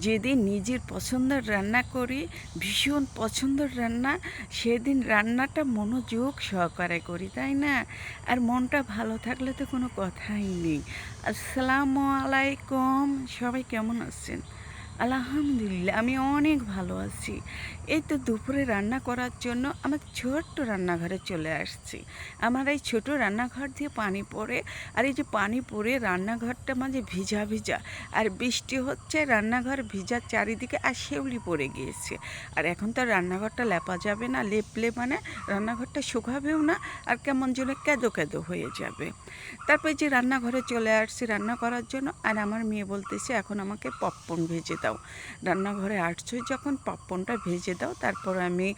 যেদিন নিজের পছন্দের রান্না করি, ভীষণ পছন্দের রান্না, সেদিন রান্নাটা মনোযোগ সহকারে করি, তাই না? আর মনটা ভালো থাকলে তো কোনো কথাই নেই। আসসালামু আলাইকুম, সবাই কেমন আছেন? আলহামদুলিল্লাহ, আমি অনেক ভালো আছি। এই তো দুপুরে রান্না করার জন্য আমার ছোট্ট রান্নাঘরে চলে আসছি। আমার এই ছোট রান্নাঘর দিয়ে পানি পড়ে, আর এই যে পানি পড়ে রান্নাঘরটা মাঝে ভিজা ভিজা, আর বৃষ্টি হচ্ছে, রান্নাঘর ভিজা চারিদিকে, আর শেউলি পড়ে গিয়েছে। আর এখন তো রান্নাঘরটা লেপা যাবে না, লেপলে মানে রান্নাঘরটা শুকাবেও না, আর কেমন যেন কেঁদো কেঁদো হয়ে যাবে। তারপর যে রান্নাঘরে চলে আসছি রান্না করার জন্য, আর আমার মেয়ে বলতেছে এখন আমাকে পপকর্ন ভেজে দাও। রান্নাঘরে আসছো যখন পপকর্নটা ভেজে দাও, তারপর আমি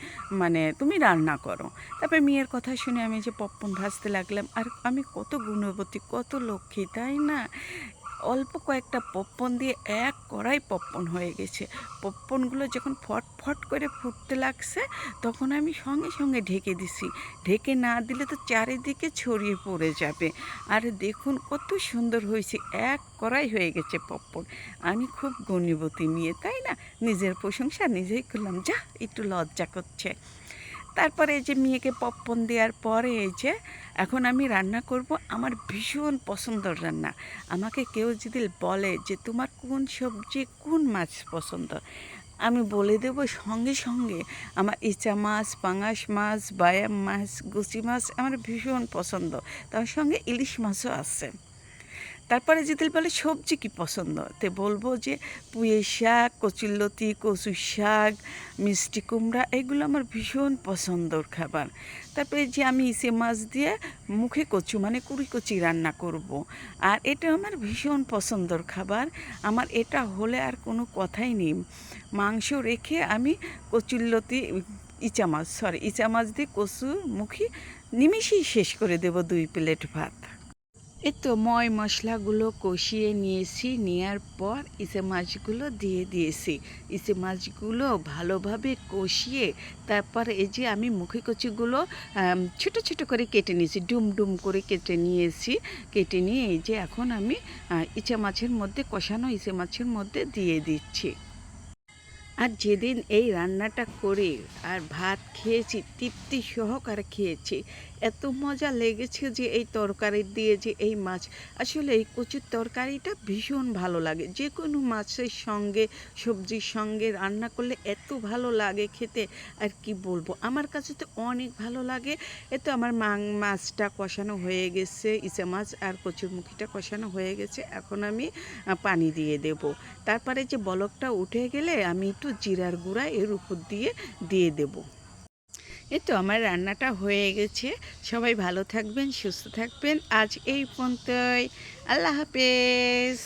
তুমি রান্না করো। তারপর মেয়ের কথা শুনে আমি যে পপকর্ন ভাজতে লাগলাম। আর আমি কত গুণবতী, কত লক্ষ্মী, তাই না? অল্প কয়েকটা পপকর্ন দিয়ে এক কড়াই পপকর্ন হয়ে গেছে। পপকর্নগুলো যখন ফট ফট করে ফুটতে লাগছে, তখন আমি সঙ্গে সঙ্গে ঢেকে দিছি। ঢেকে না দিলে তো চারিদিকে ছড়িয়ে পড়ে যাবে। আর দেখুন কত সুন্দর হয়েছে, এক কড়াই হয়ে গেছে পপকর্ন। আমি খুব গুণবতী মেয়ে, তাই না? নিজের প্রশংসা নিজেই করলাম, যা একটু লজ্জা করছে। তারপরে এই যে মেয়েকে পপকর্ন দেওয়ার পরে এই যে এখন আমি রান্না করব আমার ভীষণ পছন্দের রান্না। আমাকে কেউ যদি বলে যে তোমার কোন সবজি কোন মাছ পছন্দ, আমি বলে দেব সঙ্গে সঙ্গে আমার ইচা মাছ, পাঙাশ মাছ, বায়াম মাছ, গুচি মাছ আমার ভীষণ পছন্দ। তার সঙ্গে ইলিশ মাছও আছে। তারপরে যদি বলে সবজি কী পছন্দ, তে বলবো যে পুঁই শাক, কচুরলতি, কচু শাক, মিষ্টি কুমড়া, এগুলো আমার ভীষণ পছন্দর খাবার। তারপরে যে আমি ইসে মাছ দিয়ে মুখে কচু কুড়ি কচি রান্না করব। আর এটা আমার ভীষণ পছন্দর খাবার। আমার এটা হলে আর কোনো কথাই নেই। মাংস রেখে আমি কচুরলতি, ইচা মাছ দিয়ে কচুর মুখি নিমিষেই শেষ করে দেব 2 প্লেট ভাত। এই তো মশলাগুলো কষিয়ে নিয়েছি, নেওয়ার পর ইসে মাছগুলো দিয়ে দিয়েছি। ইসে মাছগুলো ভালোভাবে কষিয়ে তারপর এই যে আমি মুখে কচিগুলো ছোটো ছোটো করে কেটে নিয়েছি, ডুম ডুম করে কেটে নিয়েছি। কেটে নিয়ে এই যে এখন আমি ইচে মাছের মধ্যে, কষানো ইসে মাছের মধ্যে দিয়ে দিচ্ছি। আর যেদিন এই রান্নাটা করে আর ভাত খেয়েছি, তৃপ্তি সহকারে খেয়েছি, এত মজা লেগেছে যে এই তরকারি দিয়ে যে এই মাছ, আসলে এই কচুর তরকারিটা ভীষণ ভালো লাগে। যে কোনো মাছের সঙ্গে, সবজির সঙ্গে রান্না করলে এত ভালো লাগে খেতে, আর কি বলবো, আমার কাছে তো অনেক ভালো লাগে। এতো আমার মাছটা কষানো হয়ে গেছে, ইচা মাছ আর কচুরমুখিটা কষানো হয়ে গেছে। এখন আমি পানি দিয়ে দেব। তারপরে যে বলকটা উঠে গেলে আমি একটু জিরার গুঁড়া এর উপর দিয়ে দিয়ে দেব। এই তো আমার রান্নাটা হয়ে গেছে। সবাই ভালো থাকবেন, সুস্থ থাকবেন। আজ এই পর্যন্তই। আল্লাহ হাফেজ।